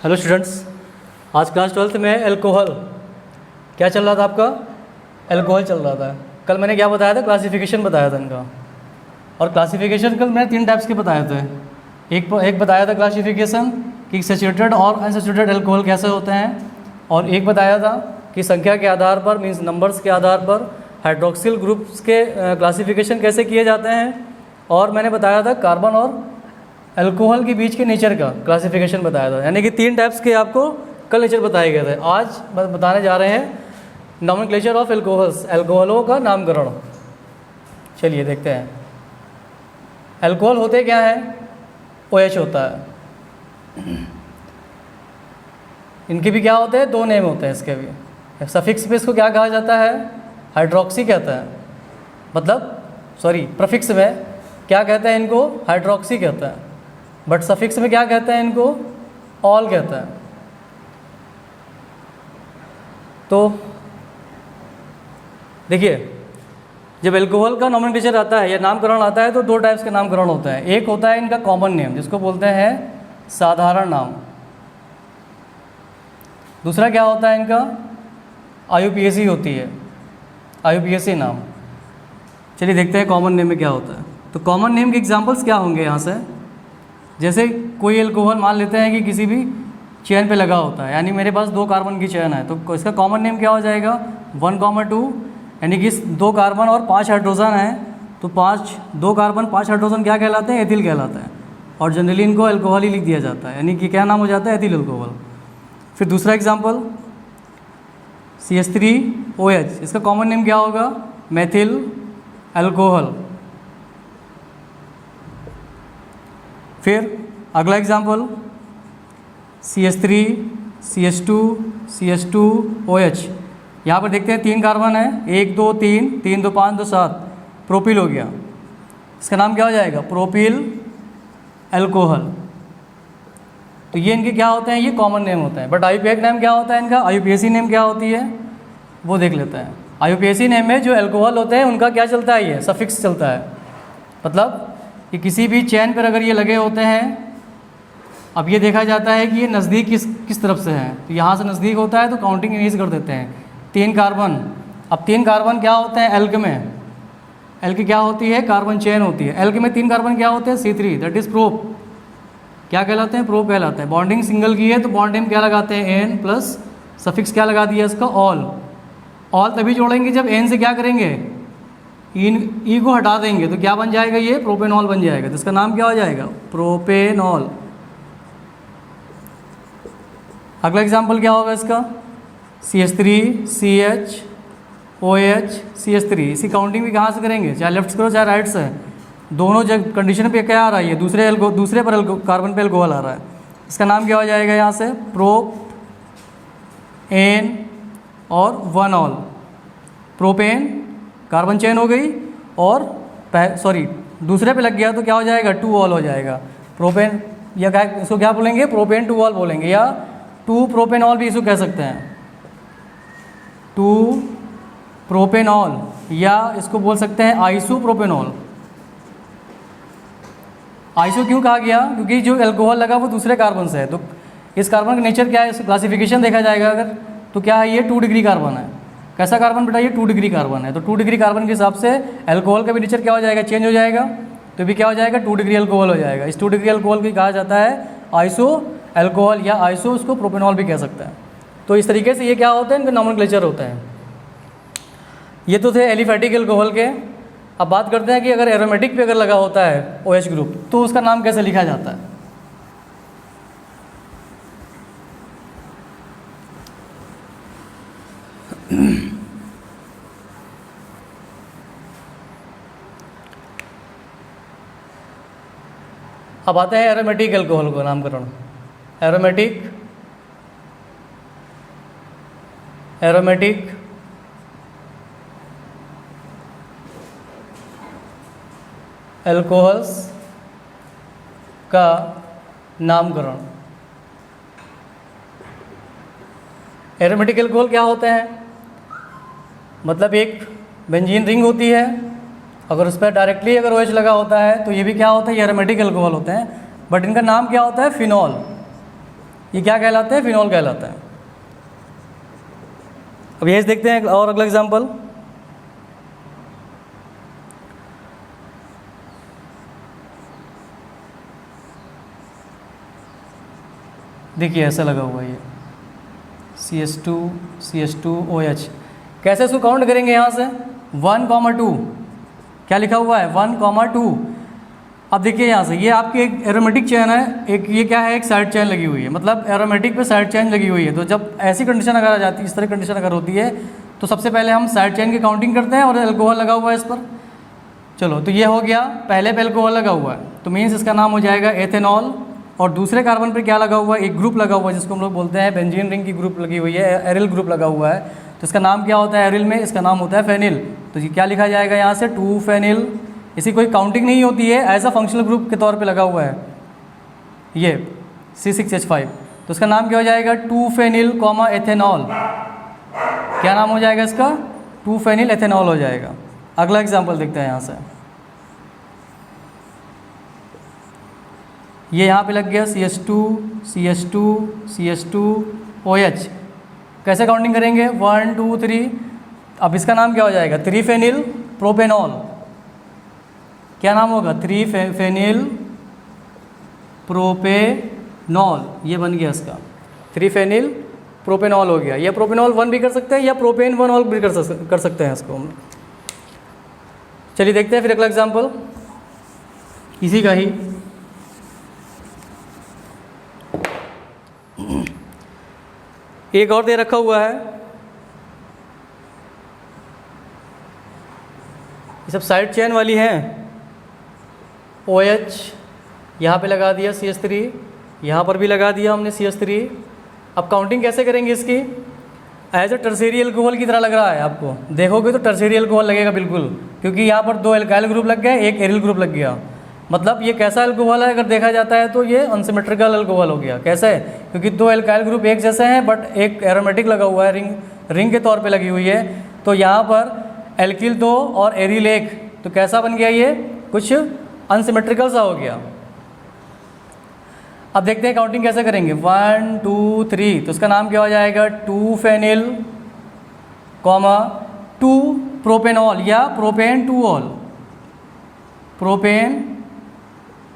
Hello students, आज class 12th में alcohol क्या चल रहा था आपका? एल्कोहल चल रहा था। कल मैंने क्या बताया था? क्लासिफिकेशन बताया था इनका। और क्लासिफिकेशन कल मैंने 3 टाइप्स के बताए थे। एक बताया था क्लासिफिकेशन कि सैचुरेटेड और अनसैचुरेटेड एल्कोहल कैसे होते हैं, और एक बताया था कि संख्या के आधार पर मीन्स नंबर्स के आधार पर हाइड्रोक्सिल ग्रुप्स के क्लासिफिकेशन कैसे किए जाते हैं, और मैंने बताया था कार्बन और अल्कोहल के बीच के नेचर का क्लासिफिकेशन बताया था। यानी कि 3 टाइप्स के आपको कल नेचर बताए गए थे। आज बताने जा रहे हैं नॉमेनक्लेचर ऑफ एल्कोहल्स, एल्कोहलों का नामकरण। चलिए देखते हैं एल्कोहल होते क्या हैं। OH होता है। इनके भी क्या होते हैं? 2 नेम होते हैं इसके भी। सफिक्स पे इसको क्या कहा जाता है? हाइड्रोक्सी कहता है। प्रफिक्स में क्या कहते हैं इनको? हाइड्रोक्सी कहता है। बट सफिक्स में क्या कहते हैं इनको? ऑल कहता है। तो देखिए, जब एल्कोहल का नॉमेनक्लेचर आता है या नामकरण आता है तो 2 टाइप्स के नामकरण होते हैं। एक होता है इनका कॉमन नेम, जिसको बोलते हैं साधारण नाम। दूसरा क्या होता है इनका? IUPAC होती है, IUPAC नाम। चलिए देखते हैं कॉमन नेम में क्या होता है। तो कॉमन नेम के एग्जांपल्स क्या होंगे यहाँ से? जैसे कोई एल्कोहल मान लेते हैं कि किसी भी चेन पे लगा होता है, यानी मेरे पास 2 कार्बन की चेन है, तो इसका कॉमन नेम क्या हो जाएगा? 1,2, यानी कि 2 कार्बन और 5 हाइड्रोजन हैं, तो 2 कार्बन 5 हाइड्रोजन क्या कहलाते हैं? एथिल कहलाते हैं। और जनरली इनको एल्कोहल ही लिख दिया जाता है, यानी कि क्या नाम हो जाता है? Ethyl alcohol. फिर दूसरा एग्जाम्पल CH3OH, इसका कॉमन नेम क्या होगा? Methyl alcohol. फिर अगला एग्जाम्पल CH3 CH2 CH2OH। यहाँ पर देखते हैं 3 कार्बन है, 1 2 3 3 2 5 2 7, प्रोपिल हो गया। इसका नाम क्या हो जाएगा? Propyl alcohol. तो ये इनके क्या होते हैं? ये कॉमन नेम होते हैं। बट IUPAC नेम क्या होता है इनका? IUPAC नेम क्या होती है वो देख लेते हैं। IUPAC नेम में जो एल्कोहल होते हैं उनका क्या चलता है? ये सफिक्स चलता है। मतलब कि किसी भी चेन पर अगर ये लगे होते हैं, अब ये देखा जाता है कि ये नज़दीक किस तरफ से है, तो यहाँ से नज़दीक होता है तो काउंटिंग इनिस कर देते हैं। 3 कार्बन, अब 3 कार्बन क्या होते हैं? एल्क में, एल्क क्या होती है? कार्बन चेन होती है। एल्क में 3 कार्बन क्या होते हैं? C3, that is prop. क्या कहलाते हैं? प्रोप कहलाते हैं। बॉन्डिंग सिंगल की है तो बॉन्ड नेम क्या लगाते हैं? N प्लस सफिक्स क्या लगा दिया इसका? ऑल। ऑल तभी जोड़ेंगे जब N से क्या करेंगे? ई को हटा देंगे, तो क्या बन जाएगा? ये प्रोपेनॉल बन जाएगा। तो इसका नाम क्या हो जाएगा? प्रोपेनॉल। अगला एग्जाम्पल क्या होगा इसका? CH3 CH CH3। इसी काउंटिंग भी कहाँ से करेंगे? चाहे लेफ्ट से करो चाहे राइट से, दोनों जगह कंडीशन पे क्या आ रहा है? ये दूसरे पर कार्बन पे एल्कोहल आ रहा है। इसका नाम क्या हो जाएगा यहाँ से? प्रोपेन और 1 ऑल। प्रोपेन कार्बन चेन हो गई, और दूसरे पे लग गया तो क्या हो जाएगा? 2 ऑल हो जाएगा। प्रोपेन, या क्या इसको क्या बोलेंगे? प्रोपेन 2 ऑल बोलेंगे, या 2 प्रोपेनॉल भी इसको कह सकते हैं। 2 प्रोपेनॉल, या इसको बोल सकते हैं आइसोप्रोपेनॉल। आइसो क्यों कहा गया? क्योंकि जो एल्कोहल लगा वो दूसरे कार्बन से है, तो इस कार्बन का नेचर क्या है? इस क्लासिफिकेशन देखा जाएगा अगर, तो क्या है? ये 2 डिग्री कार्बन है। कैसा कार्बन बेटा? ये 2 डिग्री कार्बन है। तो 2 डिग्री कार्बन के हिसाब से एल्कोहल का भी नेचर क्या हो जाएगा? चेंज हो जाएगा। तो भी क्या हो जाएगा? 2 डिग्री एल्कोहल हो जाएगा। इस 2 डिग्री एल्कोहल को कहा जाता है आइसो एल्कोहल, या आइसो उसको प्रोपेनॉल भी कह सकते हैं। तो इस तरीके से ये क्या होते हैं? इनके नॉमेनक्लेचर होते हैं। ये तो थे एलिफैटिक एल्कोहल के। अब बात करते हैं कि अगर एरोमेटिक पे अगर लगा होता है OH ग्रुप, तो उसका नाम कैसे लिखा जाता है? अब आते हैं एरोमेटिक एल्कोहल को नामकरण। एरोमेटिक एल्कोहल्स का नामकरण। एरोमेटिक एल्कोहल क्या होते हैं? मतलब एक बेंजीन रिंग होती है, अगर उस पर डायरेक्टली अगर OH लगा होता है तो ये भी क्या होता है? ये एरोमेटिक एल्कोहल होते हैं। बट इनका नाम क्या होता है? फिनॉल। ये क्या कहलाते हैं? फिनॉल कहलाते हैं। अब यही देखते हैं और अगला एग्जाम्पल। देखिए ऐसा लगा हुआ है ये CH2OH। कैसे इसको काउंट करेंगे? यहाँ से 1,2 क्या लिखा हुआ है? 1,2। अब देखिए यहाँ से ये आपकी एक एरोमेटिक चेन है, एक ये क्या है? एक साइड चेन लगी हुई है, मतलब एरोमेटिक पे साइड चेन लगी हुई है। तो जब ऐसी कंडीशन अगर आ जाती है, इस तरह कंडीशन अगर होती है, तो सबसे पहले हम साइड चेन की काउंटिंग करते हैं और अल्कोहल लगा हुआ है इस पर। चलो तो ये हो गया, पहले पे अल्कोहल लगा हुआ है तो मीन्स इसका नाम हो जाएगा एथेनॉल। और दूसरे कार्बन पर क्या लगा हुआ है? एक ग्रुप लगा हुआ है जिसको हम लोग बोलते हैं बेंजीन रिंग की ग्रुप लगी हुई है, एरिल ग्रुप लगा हुआ है। तो इसका नाम क्या होता है एरिल में? इसका नाम होता है फेनिल। तो ये क्या लिखा जाएगा यहाँ से? 2 फेनिल। इसी कोई काउंटिंग नहीं होती है, एज अ फंक्शनल ग्रुप के तौर पे लगा हुआ है ये C6H5। तो इसका नाम क्या हो जाएगा? 2 फेनिल कॉमा एथेनॉल। क्या नाम हो जाएगा इसका? 2 फेनिल एथेनॉल हो जाएगा। अगला एग्जाम्पल देखते हैं यहाँ से। ये यहाँ पे लग गया CH2OH। कैसे काउंटिंग करेंगे? 1 2 3। अब इसका नाम क्या हो जाएगा? 3 फेनिल प्रोपेनॉल। क्या नाम होगा? 3 फेनिल प्रोपेनॉल। ये बन गया इसका 3 फेनिल प्रोपेनॉल हो गया। या प्रोपेनॉल 1 भी कर सकते हैं या प्रोपेन 1 भी कर सकते हैं इसको हम। चलिए देखते हैं फिर अगला एग्जाम्पल इसी का ही। एक और दे रखा हुआ है, ये सब साइड चेन वाली हैं। OH यहाँ पे लगा दिया CH3, यहाँ पर भी लगा दिया हमने CH3। अब काउंटिंग कैसे करेंगे इसकी? एज ए टर्शियरी अल्कोहल की तरह लग रहा है आपको, देखोगे तो टर्शियरी अल्कोहल लगेगा बिल्कुल, क्योंकि यहाँ पर 2 एल्काइल ग्रुप लग गए, एक एरिल ग्रुप लग गया। मतलब ये कैसा अल्कोहल है? अगर देखा जाता है तो ये अनसिमेट्रिकल अल्कोहल हो गया। कैसे? क्योंकि 2 एल्काइल ग्रुप एक जैसे हैं बट एक एरोमेटिक लगा हुआ है, रिंग के तौर पे लगी हुई है। तो यहाँ पर एल्किल 2 और एरिल 1, तो कैसा बन गया? ये कुछ अनसिमेट्रिकल सा हो गया। अब देखते हैं काउंटिंग कैसे करेंगे। 1 2 3। तो इसका नाम क्या हो जाएगा? 2 फेनिल कॉमा 2 प्रोपेनॉल या propane 2 all. Propane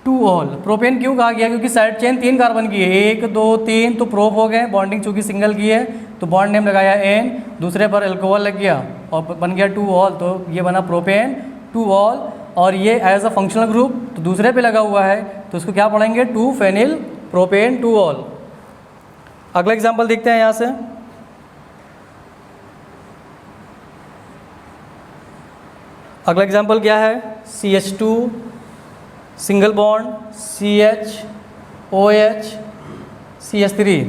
2 all. Propane क्यों कहा गया? क्योंकि साइड चेन 3 कार्बन की है, 1 2 3, तो प्रोप हो गए। बॉन्डिंग चूंकि सिंगल की है तो बॉन्ड नेम लगाया N, दूसरे पर अल्कोहल लग गया और बन गया 2 ऑल, तो ये बना प्रोपेन 2 ऑल। और ये एज अ फंक्शनल ग्रुप तो दूसरे पे लगा हुआ है, तो इसको क्या पढ़ेंगे? 2 फेनिल प्रोपेन 2 ऑल। अगला एग्जाम्पल देखते हैं यहाँ से। अगला एग्जाम्पल क्या है? CH2 single bond CH OH CH3।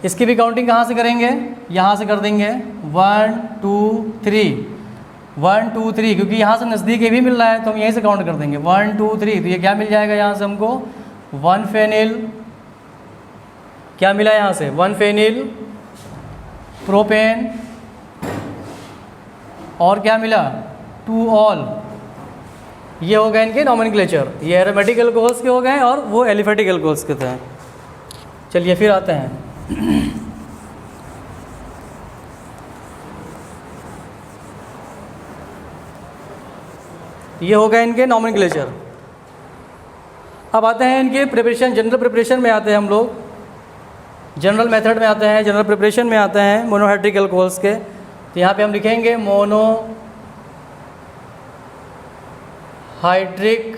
इसकी भी काउंटिंग कहाँ से करेंगे? यहाँ से कर देंगे 1 2 3 1 2 3, क्योंकि यहाँ से नज़दीक ये भी मिल रहा है तो हम यहीं से काउंट कर देंगे 1 2 3। तो ये क्या मिल जाएगा यहाँ से हमको? 1 फेनिल, क्या मिला यहाँ से? 1 फेनिल प्रोपेन, और क्या मिला? 2 ऑल। ये हो गए इनके नॉमेनक्लेचर। ये एरोमेटिक अल्कोहल्स के हो गए और वो एलिफेटिक अल्कोहल्स के थे। चलिए फिर आते हैं। ये हो गए इनके नॉमेनक्लेचर। अब आते हैं इनके प्रिपरेशन। जनरल प्रिपरेशन में आते हैं हम लोग, जनरल मेथड में आते हैं, जनरल प्रिपरेशन में आते हैं मोनोहाइड्रिक अल्कोहल्स के। तो यहाँ पे हम लिखेंगे मोनोहाइड्रिक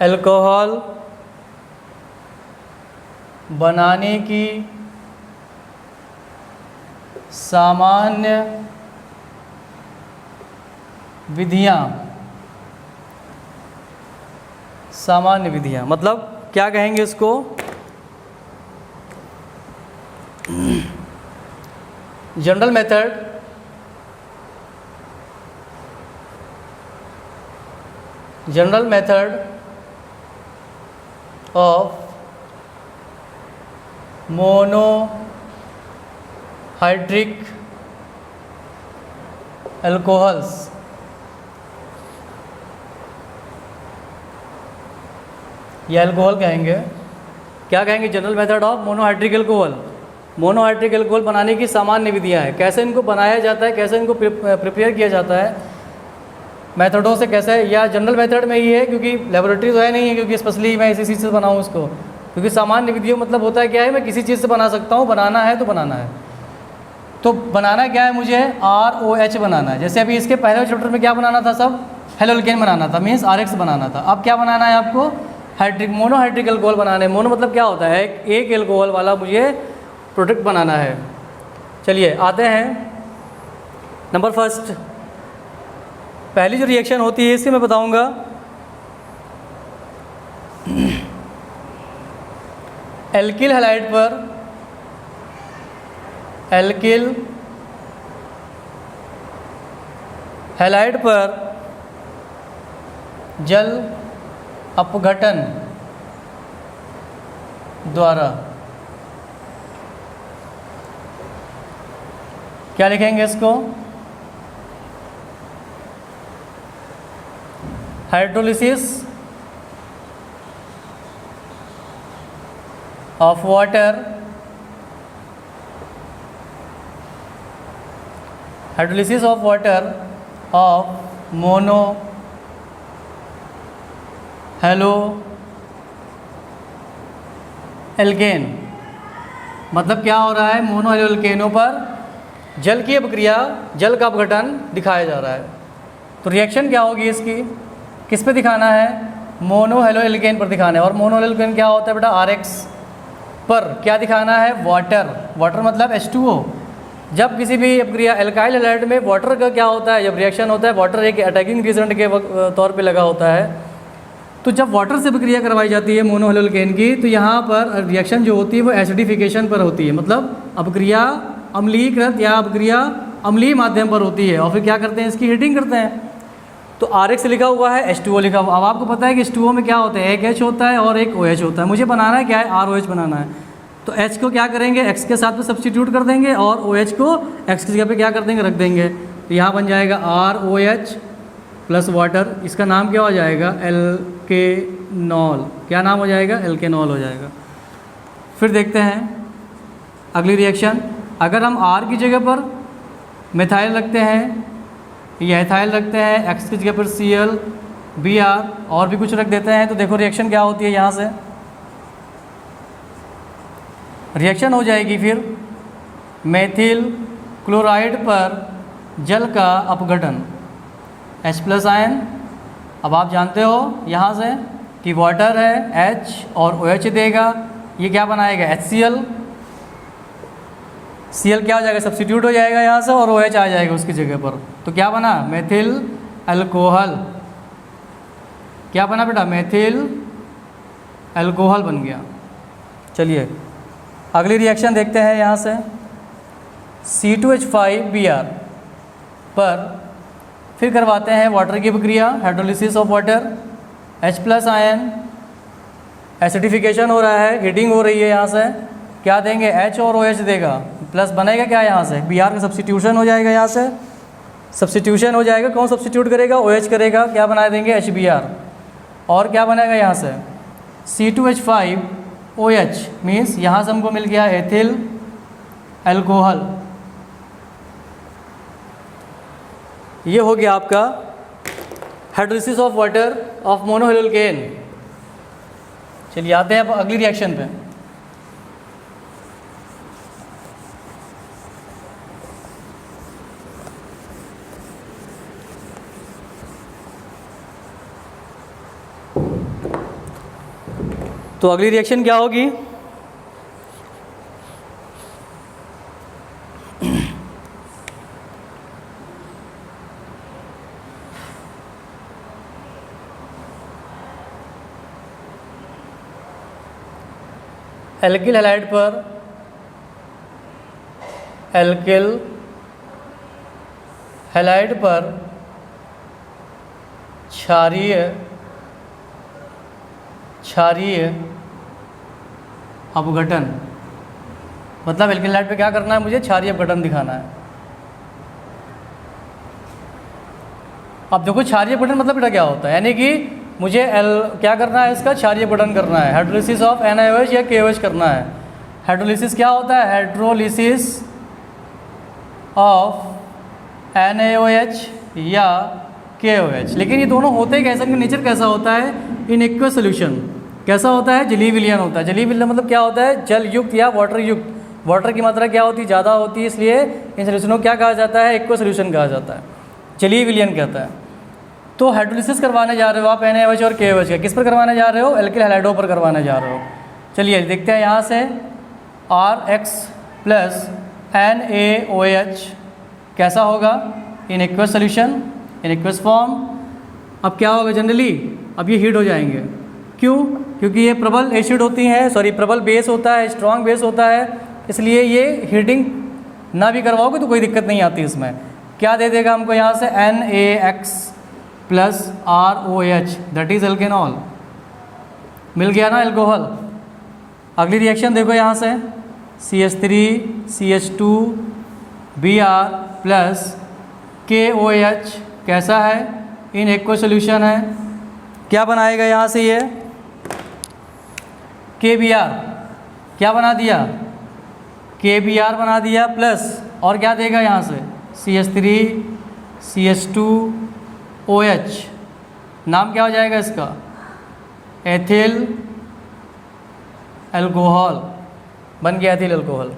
अल्कोहल बनाने की सामान्य विधियाँ। मतलब क्या कहेंगे इसको? General method of monohydric alcohols. या अल्कोहल कहेंगे। क्या कहेंगे? General method of monohydric alcohol. Monohydric alcohol बनाने की सामान्य विधियाँ हैं, कैसे इनको बनाया जाता है, कैसे इनको प्रिपेयर किया जाता है, मेथडों से कैसे, या जनरल मेथड में ही है क्योंकि लेबोरेटरी तो है नहीं है, क्योंकि स्पेशली मैं इसी चीज़ से बनाऊँ उसको, क्योंकि सामान्य विधियों मतलब होता है क्या है, मैं किसी चीज़ से बना सकता हूँ, बनाना है तो बनाना है। तो बनाना क्या है, मुझे ROH बनाना है। जैसे अभी इसके पहले चैप्टर में क्या बनाना था, सब हेलोल्केन बनाना था, मीन्स RX बनाना था। अब क्या बनाना है आपको? हाइड्रिक मोनोहाइड्रिक अल्कोहल बनाना है। मोनो मतलब क्या होता है? एक एल्कोहल वाला मुझे प्रोडक्ट बनाना है। चलिए आते हैं नंबर फर्स्ट। पहली जो रिएक्शन होती है इससे मैं बताऊंगा। एल्किल हैलाइड पर एल्किल हैलाइड पर जल अपघटन द्वारा क्या लिखेंगे इसको? Hydrolysis of water, hydrolysis of water of mono halo alkane. मतलब क्या हो रहा है? मोनो हेलो एल्केनों पर जल की अपक्रिया, जल का अपघटन दिखाया जा रहा है। तो रिएक्शन क्या होगी इसकी? किस पे दिखाना है? मोनो हेलो एल्केन पर दिखाना है। और मोनो हेलो एल्केन क्या होता है बेटा? RX पर क्या दिखाना है? वाटर। वाटर मतलब H2O। जब किसी भी अपक्रिया एल्काइल हैलाइड में वाटर का क्या होता है, जब रिएक्शन होता है, वाटर एक अटैकिंग रिएजेंट के तौर पे लगा होता है। तो जब वाटर से अपक्रिया करवाई जाती है मोनो हेलो एल्केन की, तो यहाँ पर रिएक्शन जो होती है वो एसिडिफिकेशन पर होती है। मतलब अपक्रिया अम्लीकृत या अपक्रिया अम्लीय माध्यम पर होती है। और फिर क्या करते हैं? इसकी हीटिंग करते हैं। तो RX लिखा हुआ है, H2O लिखा हुआ। अब आपको पता है कि H2O में क्या होता है? एक H होता है और एक OH होता है। मुझे बनाना है क्या है? ROH बनाना है। तो H को क्या करेंगे? X के साथ में सब्स्टिट्यूट कर देंगे और OH को X की जगह पे क्या कर देंगे? रख देंगे। तो यहाँ बन जाएगा ROH प्लस वाटर। इसका नाम क्या हो जाएगा? एल्केनॉल। क्या नाम हो जाएगा? एल्केनॉल हो जाएगा। फिर देखते हैं अगली रिएक्शन। अगर हम R की जगह पर मिथाइल रखते हैं या एथाइल रखते हैं, X की जगह पर Cl, Br और भी कुछ रख देते हैं, तो देखो रिएक्शन क्या होती है। यहाँ से रिएक्शन हो जाएगी फिर मेथिल क्लोराइड पर जल का अपघटन, H+ आयन। अब आप जानते हो यहाँ से कि वाटर है H और OH देगा, ये क्या बनाएगा? HCl। Cl क्या हो जाएगा? सब्स्टिट्यूट हो जाएगा यहाँ से और OH आ जाएगा उसकी जगह पर। तो क्या बना? Methyl alcohol. क्या बना बेटा? मेथिल अल्कोहल बन गया। चलिए अगली रिएक्शन देखते हैं। यहाँ से C2H5Br पर फिर करवाते हैं वाटर की प्रक्रिया, hydrolysis of water, H+ ion, acidification हो रहा है, हीटिंग हो रही है। यहाँ से क्या देंगे? H और OH देगा, प्लस बनेगा क्या? यहाँ से Br का सब्स्टिट्यूशन हो जाएगा। यहाँ से सब्स्टिट्यूशन हो जाएगा। कौन सब्स्टिट्यूट करेगा? OH करेगा। क्या बना देंगे? HBr। और क्या बनेगा यहाँ से? C2H5OH मीन्स यहाँ से हमको मिल गया एथिल अल्कोहल। ये हो गया आपका hydrolysis of water of mono halo alkane. चलिए आते हैं अब अगली रिएक्शन पे। तो अगली रिएक्शन क्या होगी? एल्किल हैलाइड पर एल्किल हैलाइड पर क्षारीय अपघटन। मतलब एल्किल हैलाइड पे क्या करना है? मुझे क्षारीय अपघटन दिखाना है। अब देखो क्षारीय अपघटन मतलब बेटा क्या होता है? यानी कि मुझे क्या करना है, इसका क्षारीय अपघटन करना है, हाइड्रोलिसिस ऑफ NaOH या KOH करना है। हाइड्रोलिसिस क्या होता है, हाइड्रोलिसिस ऑफ NaOH या KOH। लेकिन ये दोनों होते ही कैसे, नेचर कैसा होता है, इन एक्वस सोल्यूशन। कैसा होता है, जलीय विलयन होता है। जलीय विलयन मतलब क्या होता है, जल युक्त या वाटर युक्त। वाटर की मात्रा क्या होती है, ज़्यादा होती है, इसलिए इन सोल्यूशनों को क्या कहा जाता है, एक्वस सोल्यूशन कहा जाता है, जलीय विलयन कहता है। तो हाइड्रोलिसिस करवाने जा रहे हो आप NaOH और KOH का, किस पर करवाने जा रहे हो, एल्किल हैलाइडों पर करवाने जा रहे हो। चलिए देखते हैं यहाँ से, RX प्लस NaOH कैसा होगा, in aqueous solution, in aqueous form. अब क्या होगा जनरली, अब ये हीट हो जाएंगे। क्यों, क्योंकि ये प्रबल एसिड होती हैं, सॉरी प्रबल बेस होता है, स्ट्रॉन्ग बेस होता है, इसलिए ये हीटिंग ना भी करवाओगे तो कोई दिक्कत नहीं आती इसमें। क्या दे देगा हमको यहाँ से, NaX plus ROH, that is alkanol. मिल गया ना एल्कोहल। अगली रिएक्शन देखो यहाँ से, CH3CH2Br प्लस KOH कैसा है, इन एक्वस सोल्यूशन है। क्या बनाएगा यहाँ से, ये KBr क्या बना दिया, KBr बना दिया, प्लस और क्या देगा यहाँ से, CH3CH2OH, नाम क्या हो जाएगा इसका, एथिल अल्कोहल, बन गया एथिल अल्कोहल।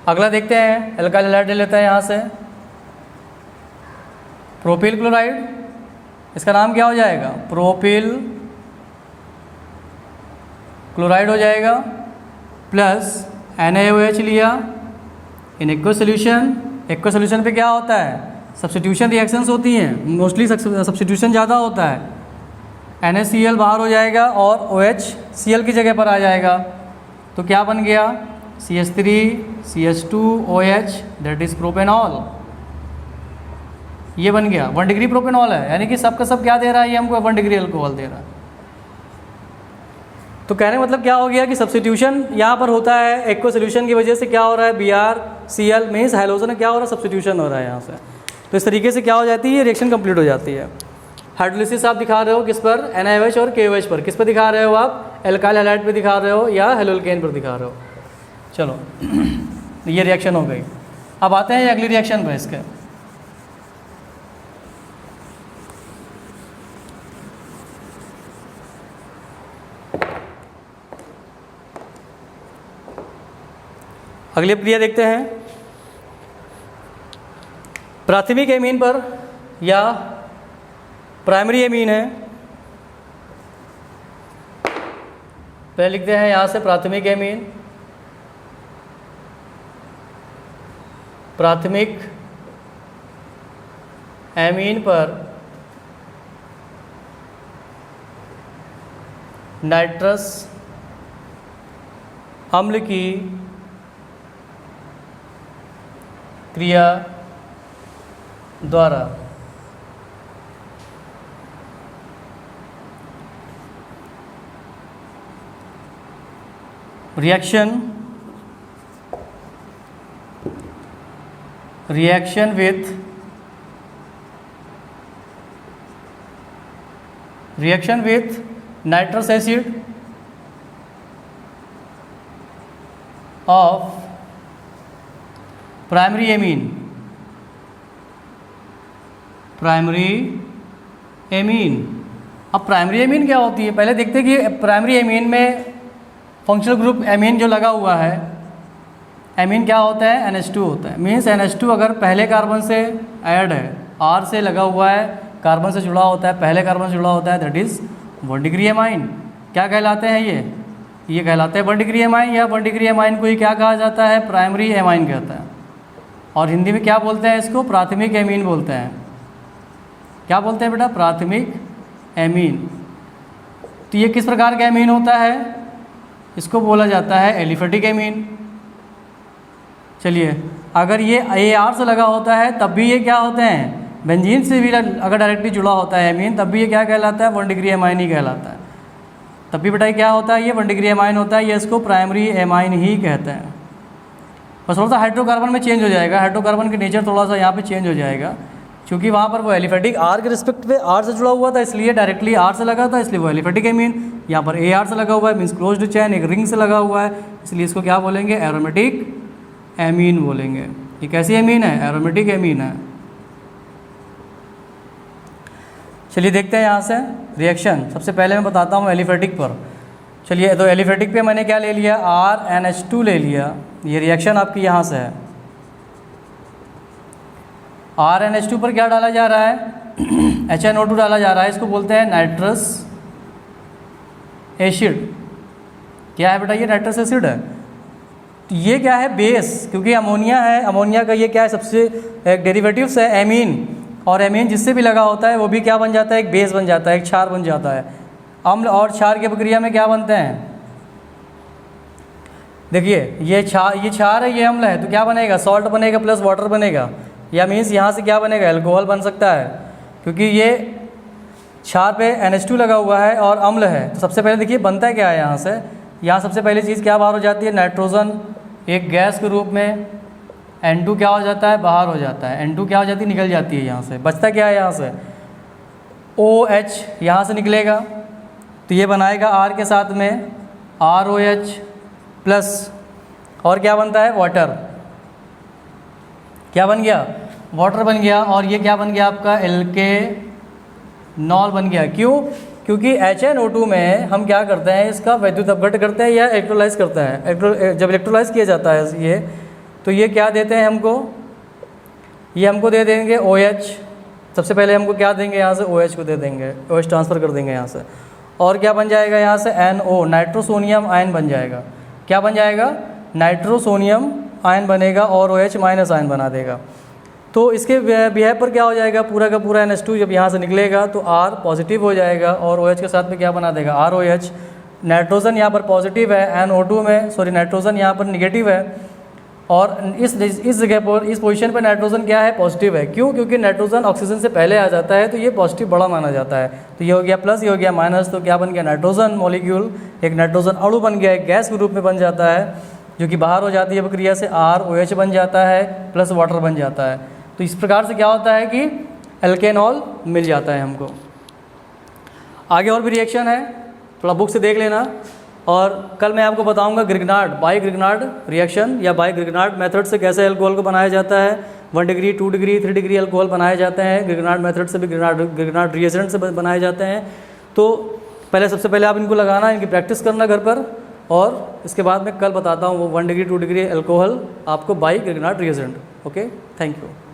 अगला देखते हैं, एल्काइल हैलाइड ले लेते हैं यहाँ से, प्रोपिल क्लोराइड, इसका नाम क्या हो जाएगा, प्रोपिल क्लोराइड हो जाएगा, प्लस NaOH लिया, in aqueous solution. Aqueous solution पे क्या होता है, सब्स्टिट्यूशन रिएक्शंस होती हैं, मोस्टली सब्स्टिट्यूशन ज़्यादा होता है। NaCl बाहर हो जाएगा और OH Cl की जगह पर आ जाएगा, तो क्या बन गया, CH3CH2OH, दैट इज़ प्रोपेनॉल। ये बन गया 1 डिग्री प्रोपेनॉल है, यानी कि सब का सब क्या दे रहा है, ये हमको 1 डिग्री अल्कोहल दे रहा है। तो कहने मतलब क्या हो गया कि सब्स्टिट्यूशन यहाँ पर होता है, एक्वस सोल्यूशन की वजह से क्या हो रहा है, BrCl मीन्स हैलोजन क्या हो रहा है, सब्स्टिट्यूशन हो रहा है यहाँ से। तो इस तरीके से क्या हो जाती है, रिएक्शन कंप्लीट हो जाती है। हाइड्रोलिसिस आप दिखा रहे हो किस पर, NaOH और KOH पर। किस पर दिखा रहे हो आप, एल्काइल हैलाइड पर दिखा रहे हो या हेलोल्केन पर दिखा रहे हो। चलो ये रिएक्शन हो गई। अब आते हैं अगली रिएक्शन पर इसके। अगली क्रिया देखते हैं, प्राथमिक एमीन पर या प्राइमरी एमीन है। पहले लिखते हैं यहाँ से प्राथमिक एमीन, प्राथमिक एमीन पर नाइट्रस अम्ल की क्रिया द्वारा reaction with nitrous acid of primary amine अब प्राइमरी एमीन क्या होती है, पहले देखते हैं कि प्राइमरी एमीन में फंक्शनल ग्रुप एमीन जो लगा हुआ है, एमीन क्या होता है, NH2 होता है। मीन्स NH2 अगर पहले कार्बन से ऐड है, R से लगा हुआ है, कार्बन से जुड़ा होता है, पहले कार्बन से जुड़ा होता है, दैट इज़ 1 डिग्री एमाइन। क्या कहलाते हैं ये कहलाते हैं 1 डिग्री एमाइन, या 1 डिग्री एमाइन को ही क्या कहा जाता है, प्राइमरी एमाइन कहता है। और हिंदी में क्या बोलते हैं इसको, प्राथमिक एमीन बोलते हैं। क्या बोलते हैं बेटा, प्राथमिक एमीन। तो ये किस प्रकार का एमीन होता है, इसको बोला जाता है एलिफेटिक एमीन। चलिए, अगर ये AR से लगा होता है तब भी ये क्या होते हैं, बेंजीन से भी अगर डायरेक्टली जुड़ा होता है एमीन, तब भी ये क्या कहलाता है, 1 डिग्री एमाइन ही कहलाता है। तब भी बेटा क्या होता है, ये 1 डिग्री एमाइन होता है, ये इसको प्राइमरी एमाइन ही कहते हैं। बस थोड़ा सा हाइड्रोकार्बन में चेंज हो जाएगा, हाइड्रोकार्बन के नेचर थोड़ा सा यहाँ पे चेंज हो जाएगा। क्योंकि वहाँ पर वो एलिफेटिक आर के रिस्पेक्ट पे आर से जुड़ा हुआ था, इसलिए डायरेक्टली आर से लगा था, इसलिए वो एलिफेटिक एमीन। यहाँ पर ए आर से लगा हुआ है, मीन्स क्लोज्ड चैन, एक रिंग से लगा हुआ है, इसलिए इसको क्या बोलेंगे, एरोमेटिक एमीन बोलेंगे। ये कैसी एमीन है, एरोमेटिक एमीन है। चलिए देखते हैं यहाँ से रिएक्शन। सबसे पहले मैं बताता हूँ एलिफेटिक पर। चलिए, तो एलिफेटिक पे मैंने क्या ले लिया, RnH2 ले लिया। ये रिएक्शन आपकी यहाँ से है। RnH2 पर क्या डाला जा रहा है, HNO2 डाला जा रहा है। इसको बोलते हैं नाइट्रस एसिड। क्या है बेटा, ये नाइट्रस एसिड है। तो ये क्या है, बेस, क्योंकि अमोनिया है। अमोनिया का ये क्या है, सबसे एक डेरिवेटिव्स है एमीन, और एमीन जिससे भी लगा होता है वो भी क्या बन जाता है, एक बेस बन जाता है, एक क्षार बन जाता है। अम्ल और क्षार की प्रक्रिया में क्या बनते हैं, देखिए ये क्षार है, ये अम्ल है, तो क्या बनेगा, सॉल्ट बनेगा प्लस वाटर बनेगा, या मीन्स यहाँ से क्या बनेगा, एल्कोहल बन सकता है, क्योंकि ये क्षार पे NH2 लगा हुआ है और अम्ल है। तो सबसे पहले देखिए बनता है क्या है यहाँ से, यहाँ सबसे पहली चीज़ क्या बाहर हो जाती है, नाइट्रोजन एक गैस के रूप में, N2 क्या हो जाता है, बाहर हो जाता है, N2 क्या हो जाती है, निकल जाती है यहाँ से। बचता क्या है यहाँ से, OH यहाँ से निकलेगा, तो ये बनाएगा R के साथ में ROH प्लस, और क्या बनता है, वाटर। क्या बन गया, वाटर बन गया। और ये क्या बन गया आपका, एल्केनॉल बन गया। क्यों, क्योंकि HNO2 में हम क्या करते हैं, इसका वैद्युत अपघट करते हैं या इलेक्ट्रोलाइज करते हैं। जब इलेक्ट्रोलाइज किया जाता है ये, तो ये क्या देते हैं हमको, ये हमको दे देंगे OH। सबसे पहले हमको क्या देंगे, यहाँ से OH को दे देंगे, OH ट्रांसफ़र कर देंगे यहाँ से, और क्या बन जाएगा यहाँ से, NO नाइट्रोसोनियम आयन बन जाएगा। क्या बन जाएगा, नाइट्रोसोनियम आयन बनेगा, और OH माइनस आयन बना देगा। तो इसके बिहेव पर क्या हो जाएगा, पूरा का पूरा NH2 जब यहाँ से निकलेगा तो R पॉजिटिव हो जाएगा, और OH के साथ में क्या बना देगा, ROH। नाइट्रोजन यहाँ पर पॉजिटिव है, NO2 में, सॉरी नाइट्रोजन यहाँ पर निगेटिव है, और इस जगह पर, इस पोजीशन पर नाइट्रोजन क्या है, पॉजिटिव है। क्यों, क्योंकि नाइट्रोजन ऑक्सीजन से पहले आ जाता है, तो ये पॉजिटिव बड़ा माना जाता है। तो ये हो गया प्लस, ये हो गया माइनस, तो क्या बन गया, नाइट्रोजन मॉलिक्यूल, एक नाइट्रोजन अणु बन गया, एक गैस के रूप में बन जाता है, जो कि बाहर हो जाती है प्रक्रिया से, ROH बन जाता है प्लस वाटर बन जाता है। तो इस प्रकार से क्या होता है कि एल्केनॉल मिल जाता है हमको। आगे और भी रिएक्शन है, थोड़ा बुक से देख लेना। और कल मैं आपको बताऊंगा ग्रिग्नार्ड, बाई ग्रिग्नार्ड रिएक्शन या बाई ग्रिग्नार्ड मेथड से कैसे अल्कोहल को बनाया जाता है। 1 डिग्री, 2 डिग्री, 3 डिग्री अल्कोहल बनाए जाते हैं ग्रिग्नार्ड मेथड से भी, ग्रिग्नार्ड रिएजेंट से बनाए जाते हैं। तो पहले सबसे पहले आप इनको लगाना, इनकी प्रैक्टिस करना घर पर, और इसके बाद मैं कल बताता हूँ वो 1 डिग्री 2 डिग्री अल्कोहल आपको by Grignard reagent. Okay, thank you.